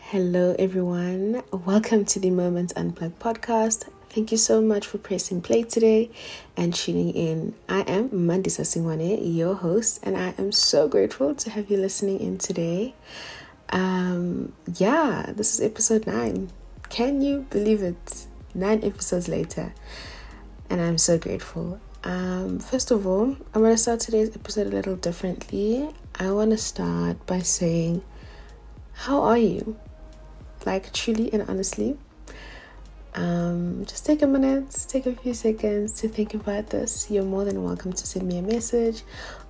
Hello, everyone. Welcome to the Moments Unplugged podcast. Thank you so much for pressing play today and tuning in. I am Mandisa Singwane, your host, and I am so grateful to have you listening in today. This is episode 9. Can you believe it? 9 episodes later, and I'm so grateful. First of all, I'm going to start today's episode a little differently. I want to start by saying, how are you? Like, truly and honestly. Just take a minute, take a few seconds to think about this. You're more than welcome to send me a message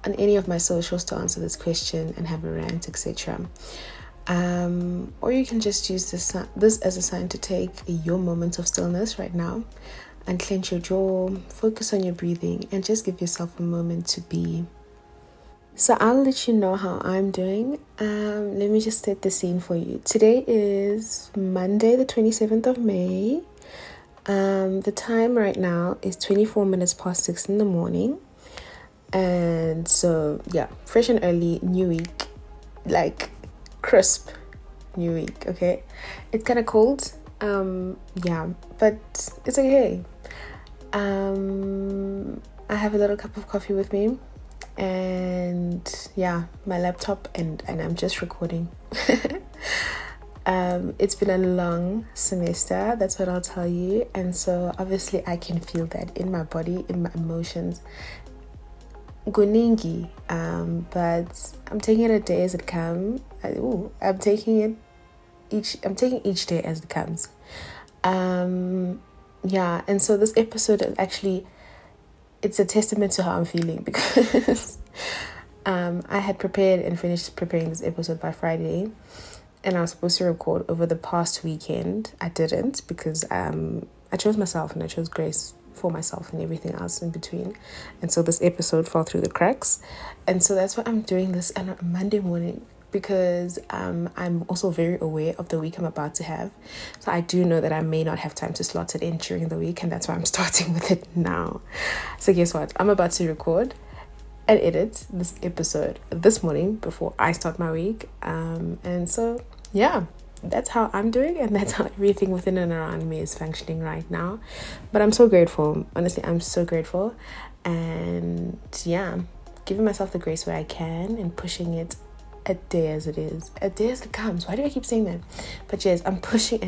on any of my socials to answer this question and have a rant, etc. Or you can just use this as a sign to take your moment of stillness right now and clench your jaw, focus on your breathing, and just give yourself a moment to be. So I'll let you know how I'm doing. Let me just set the scene for you. Today is Monday, the 27th of May. The time right now is 24 minutes past 6 in the morning. And so, fresh and early, new week. Like, crisp new week, okay? It's kind of cold. But it's okay. I have a little cup of coffee with me. And my laptop and I'm just recording. It's been a long semester, that's what I'll tell you, and so obviously I can feel that in my body, in my emotions. Guningi, but I'm taking it a day as it comes. I'm taking each day as it comes. And so this episode is actually, it's a testament to how I'm feeling because I had prepared and finished preparing this episode by Friday, and I was supposed to record over the past weekend. I didn't because I chose myself and I chose grace for myself and everything else in between, and so this episode fell through the cracks. And so that's why I'm doing this on a Monday morning, because I'm also very aware of the week I'm about to have. So I do know that I may not have time to slot it in during the week, and that's why I'm starting with it now. So guess what? I'm about to record and edit this episode this morning before I start my week. And so, that's how I'm doing, and that's how everything within and around me is functioning right now. But I'm so grateful. Honestly, I'm so grateful. And giving myself the grace where I can and pushing it a day as it is, a day as it comes. Why do I keep saying that? But yes, I'm pushing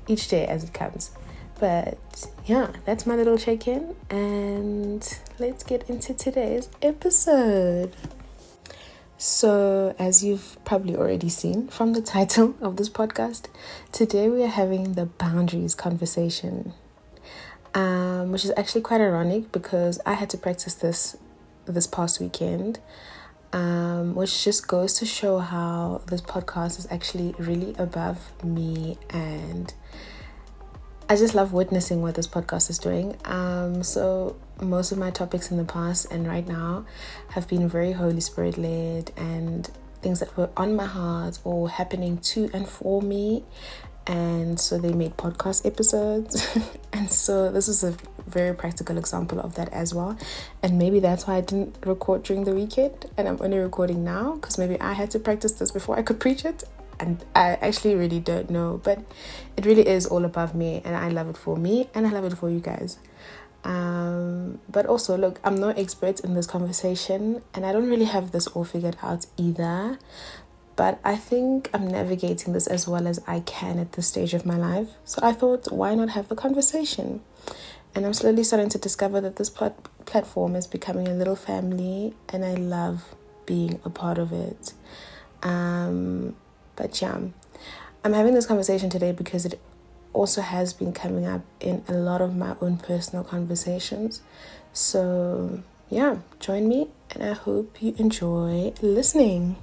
each day as it comes. But that's my little check-in, and let's get into today's episode. So, as you've probably already seen from the title of this podcast, today we are having the boundaries conversation, which is actually quite ironic because I had to practice this past weekend. Which just goes to show how this podcast is actually really above me, and I just love witnessing what this podcast is doing. So most of my topics in the past and right now have been very Holy Spirit led and things that were on my heart or happening to and for me. And so they made podcast episodes. And so this is a very practical example of that as well. And maybe that's why I didn't record during the weekend and I'm only recording now, because maybe I had to practice this before I could preach it. And I actually really don't know, but it really is all above me, and I love it for me and I love it for you guys. But also, look, I'm no expert in this conversation and I don't really have this all figured out either. But I think I'm navigating this as well as I can at this stage of my life. So I thought, why not have the conversation? And I'm slowly starting to discover that this platform is becoming a little family, and I love being a part of it. I'm having this conversation today because it also has been coming up in a lot of my own personal conversations. So join me, and I hope you enjoy listening.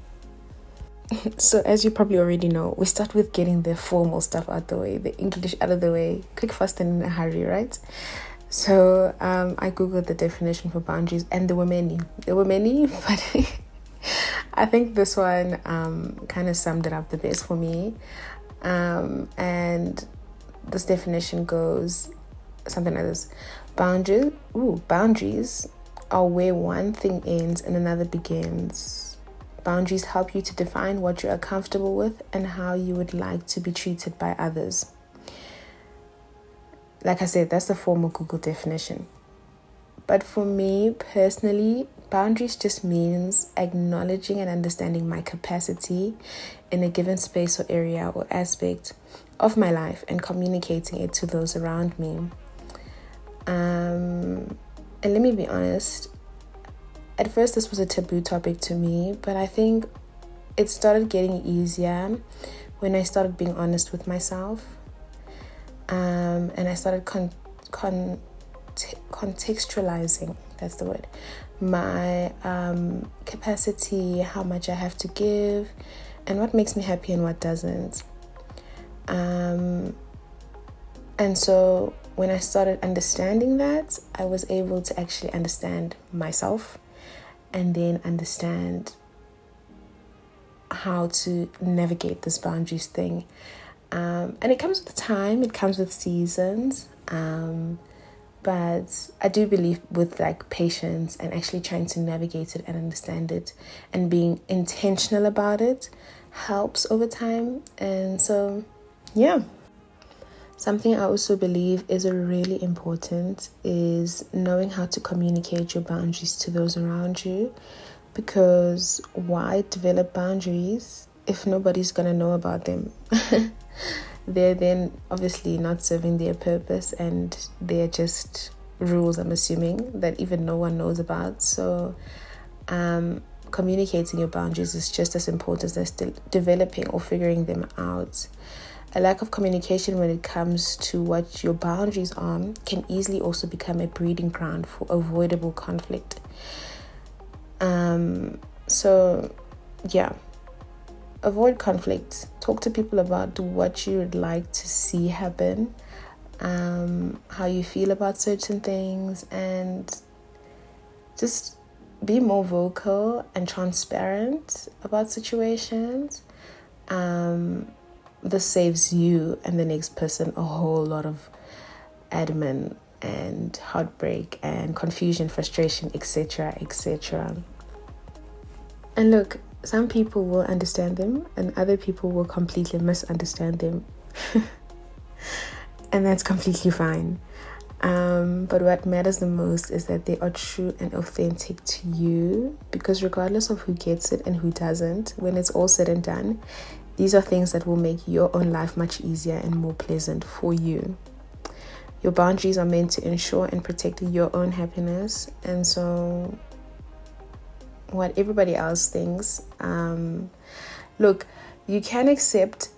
So as you probably already know, we start with getting the formal stuff out the way, the English out of the way, quick, fast, and in a hurry, right? So I googled the definition for boundaries, and there were many, but I think this one kind of summed it up the best for me. And this definition goes something like this: boundaries are where one thing ends and another begins. Boundaries help you to define what you are comfortable with and how you would like to be treated by others. Like I said, that's the formal Google definition. But for me personally, boundaries just means acknowledging and understanding my capacity in a given space or area or aspect of my life and communicating it to those around me. And let me be honest, at first this was a taboo topic to me, but I think it started getting easier when I started being honest with myself. And I started contextualizing, that's the word, my capacity, how much I have to give, and what makes me happy and what doesn't. And so when I started understanding that, I was able to actually understand myself and then understand how to navigate this boundaries thing. And it comes with time, it comes with seasons. But I do believe with like patience and actually trying to navigate it and understand it and being intentional about it helps over time. And so, yeah. Something I also believe is really important is knowing how to communicate your boundaries to those around you. Because why develop boundaries if nobody's going to know about them? They're then obviously not serving their purpose and they're just rules, I'm assuming, that even no one knows about. So communicating your boundaries is just as important as developing or figuring them out. A lack of communication when it comes to what your boundaries are can easily also become a breeding ground for avoidable conflict. So yeah. Avoid conflict. Talk to people about what you would like to see happen, how you feel about certain things, and just be more vocal and transparent about situations. This saves you and the next person a whole lot of admin and heartbreak and confusion, frustration, etc., etc. And look, some people will understand them and other people will completely misunderstand them. And that's completely fine. But what matters the most is that they are true and authentic to you, because regardless of who gets it and who doesn't, when it's all said and done, these are things that will make your own life much easier and more pleasant for you. Your boundaries are meant to ensure and protect your own happiness. And so what everybody else thinks, look, you can accept,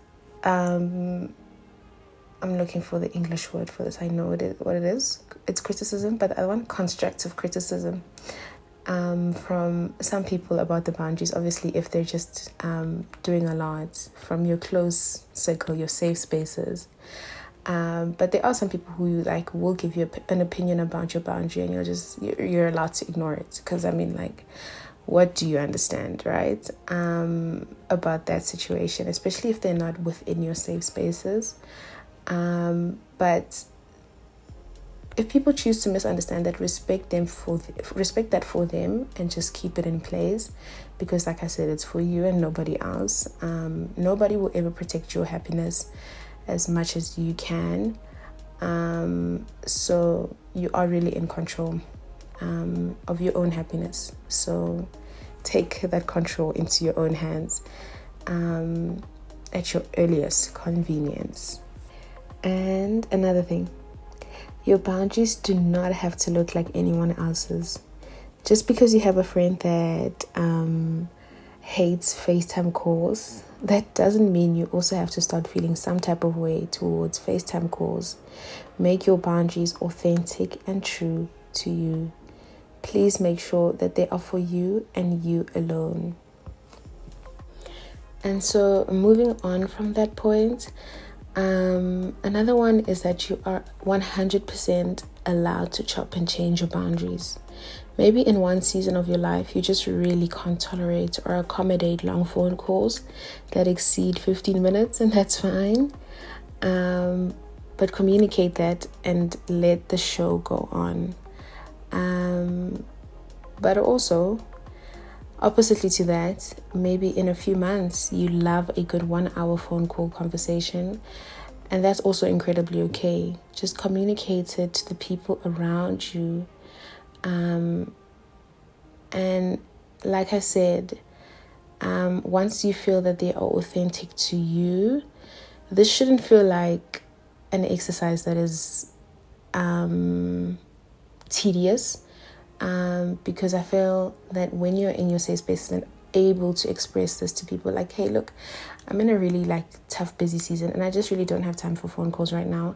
I'm looking for the English word for this, I know what it is, it's criticism, but I want constructive criticism from some people about the boundaries, obviously if they're just doing a lot from your close circle, your safe spaces. But there are some people who like will give you an opinion about your boundary and you're allowed to ignore it, because I mean, like, what do you understand, right, about that situation, especially if they're not within your safe spaces. But if people choose to misunderstand that, respect that for them and just keep it in place, because like I said, it's for you and nobody else. Nobody will ever protect your happiness as much as you can. So you are really in control of your own happiness. So take that control into your own hands at your earliest convenience. And another thing, your boundaries do not have to look like anyone else's. Just because you have a friend that hates FaceTime calls, that doesn't mean you also have to start feeling some type of way towards FaceTime calls. Make your boundaries authentic and true to you. Please make sure that they are for you and you alone. And so moving on from that point, another one is that you are 100% allowed to chop and change your boundaries. Maybe in one season of your life, you just really can't tolerate or accommodate long phone calls that exceed 15 minutes, and that's fine. But communicate that and let the show go on. But also, Oppositely to that, maybe in a few months, you love a good 1 hour phone call conversation. And that's also incredibly okay. Just communicate it to the people around you. And like I said, once you feel that they are authentic to you, this shouldn't feel like an exercise that is tedious. Because I feel that when you're in your safe space and able to express this to people, like, hey, look, I'm in a really tough busy season and I just really don't have time for phone calls right now,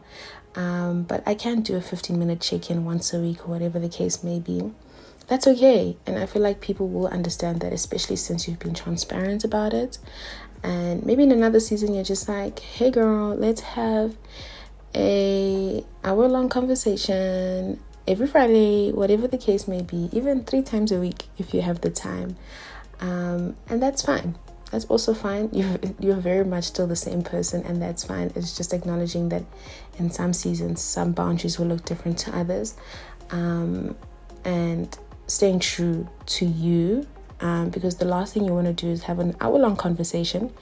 but I can do a 15-minute check-in once a week or whatever the case may be. That's okay. And I feel like people will understand that, especially since you've been transparent about it. And maybe in another season you're just like, hey girl, let's have a hour-long conversation every Friday, whatever the case may be, even 3 times a week if you have the time. And that's fine. That's also fine. You're very much still the same person, and that's fine. It's just acknowledging that in some seasons, some boundaries will look different to others, and staying true to you. Because the last thing you want to do is have an hour-long conversation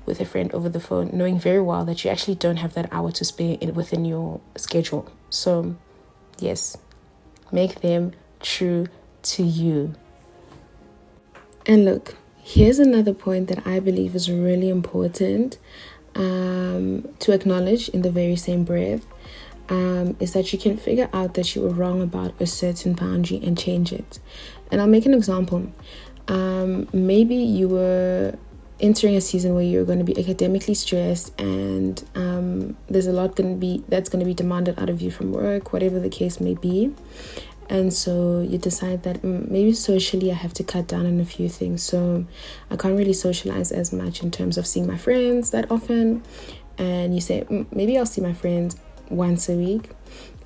with a friend over the phone, knowing very well that you actually don't have that hour to spare within your schedule. So, yes, make them true to you. And look, here's another point that I believe is really important to acknowledge in the very same breath, is that you can figure out that you were wrong about a certain boundary and change it. And I'll make an example. Maybe you were entering a season where you're going to be academically stressed, and there's a lot that's going to be demanded out of you from work, whatever the case may be. And so you decide that maybe socially I have to cut down on a few things. So I can't really socialize as much in terms of seeing my friends that often. And you say, maybe I'll see my friends once a week.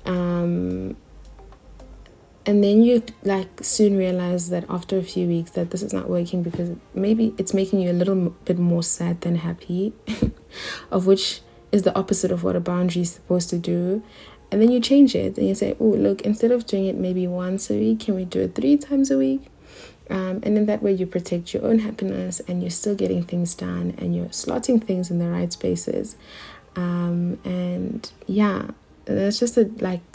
And then you soon realize that after a few weeks that this is not working, because maybe it's making you a little bit more sad than happy, of which is the opposite of what a boundary is supposed to do. And then you change it and you say, oh, look, instead of doing it maybe once a week, can we do it 3 times a week? And in that way, you protect your own happiness and you're still getting things done and you're slotting things in the right spaces. And yeah, that's just a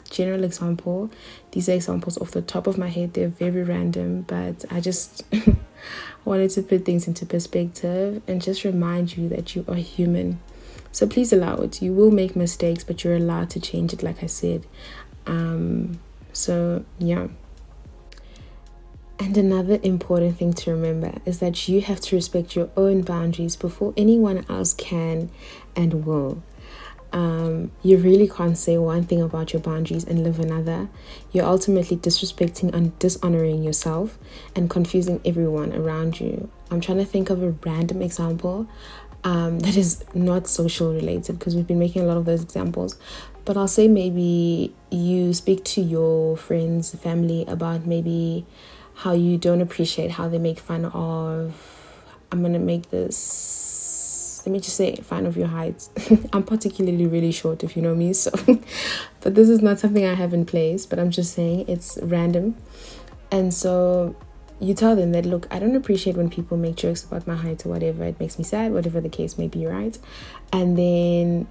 general example. These are examples off the top of my head. They're very random, but I just wanted to put things into perspective and just remind you that you are human. So please allow it. You will make mistakes, but you're allowed to change it, like I said. So yeah. And another important thing to remember is that you have to respect your own boundaries before anyone else can and will. You really can't say one thing about your boundaries and live another. You're ultimately disrespecting and dishonoring yourself and confusing everyone around you. I'm trying to think of a random example that is not social related, because we've been making a lot of those examples. But I'll say maybe you speak to your friends, family about maybe how you don't appreciate how they make fun of, let me just say, fun of your height. I'm particularly really short, if you know me, so but this is not something I have in place, but I'm just saying it's random. And so you tell them that, look, I don't appreciate when people make jokes about my height or whatever. It makes me sad, whatever the case may be, right? And then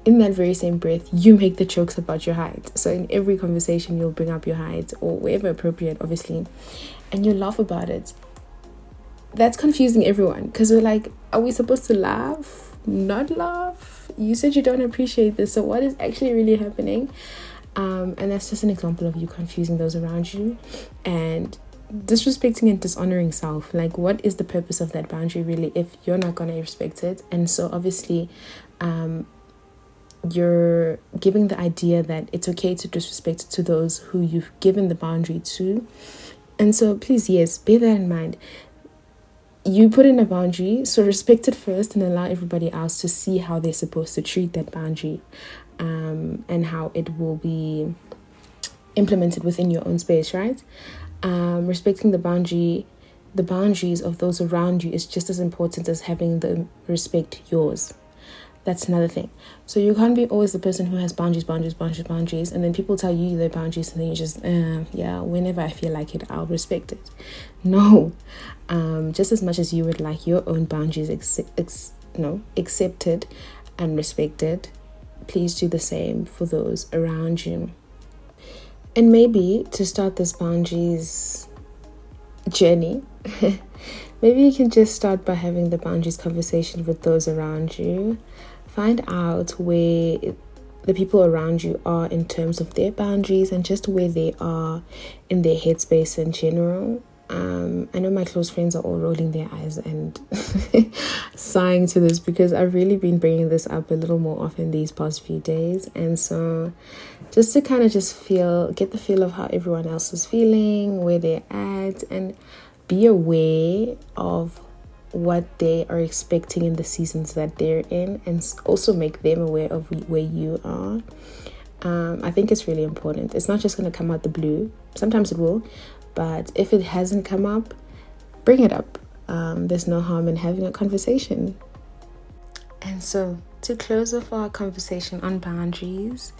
in that very same breath, you make the jokes about your height. So in every conversation, you'll bring up your height, or wherever appropriate, obviously, and you laugh about it. That's confusing everyone, because we're like, are we supposed to laugh? Not laugh? You said you don't appreciate this, so what is actually really happening? And that's just an example of you confusing those around you and disrespecting and dishonoring self. Like, what is the purpose of that boundary really if you're not going to respect it? And so obviously you're giving the idea that it's okay to disrespect to those who you've given the boundary to. And so please, yes, bear that in mind. You put in a boundary, so respect it first and allow everybody else to see how they're supposed to treat that boundary, and how it will be implemented within your own space, right? Respecting the boundaries of those around you is just as important as having them respect yours. That's another thing. So you can't be always the person who has boundaries, and then people tell you their boundaries, and then you just, yeah, whenever I feel like it, I'll respect it. No, just as much as you would like your own boundaries accepted and respected, please do the same for those around you. And maybe to start this boundaries journey, maybe you can just start by having the boundaries conversation with those around you. Find out where the people around you are in terms of their boundaries and just where they are in their headspace in general. I know my close friends are all rolling their eyes and sighing to this because I've really been bringing this up a little more often these past few days. And so just to kind of get the feel of how everyone else is feeling, where they're at, and be aware of what they are expecting in the seasons that they're in, and also make them aware of where you are. I think it's really important. It's not just going to come out the blue. Sometimes it will, but if it hasn't come up, bring it up. There's no harm in having a conversation. And so to close off our conversation on boundaries,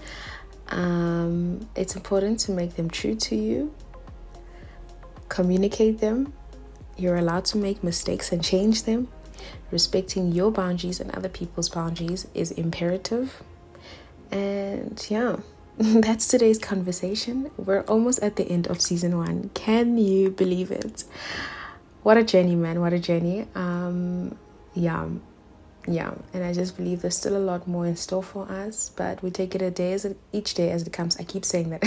it's important to make them true to you. Communicate them. You're allowed to make mistakes and change them. Respecting your boundaries and other people's boundaries is imperative. And yeah, that's today's conversation. We're almost at the end of season 1. Can you believe it? What a journey, man. What a journey. Yeah. And I just believe there's still a lot more in store for us, but we take it each day as it comes. I keep saying that.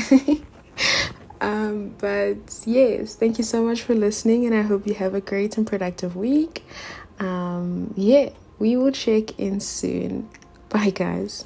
But yes, thank you so much for listening, and I hope you have a great and productive week. We will check in soon. Bye, guys.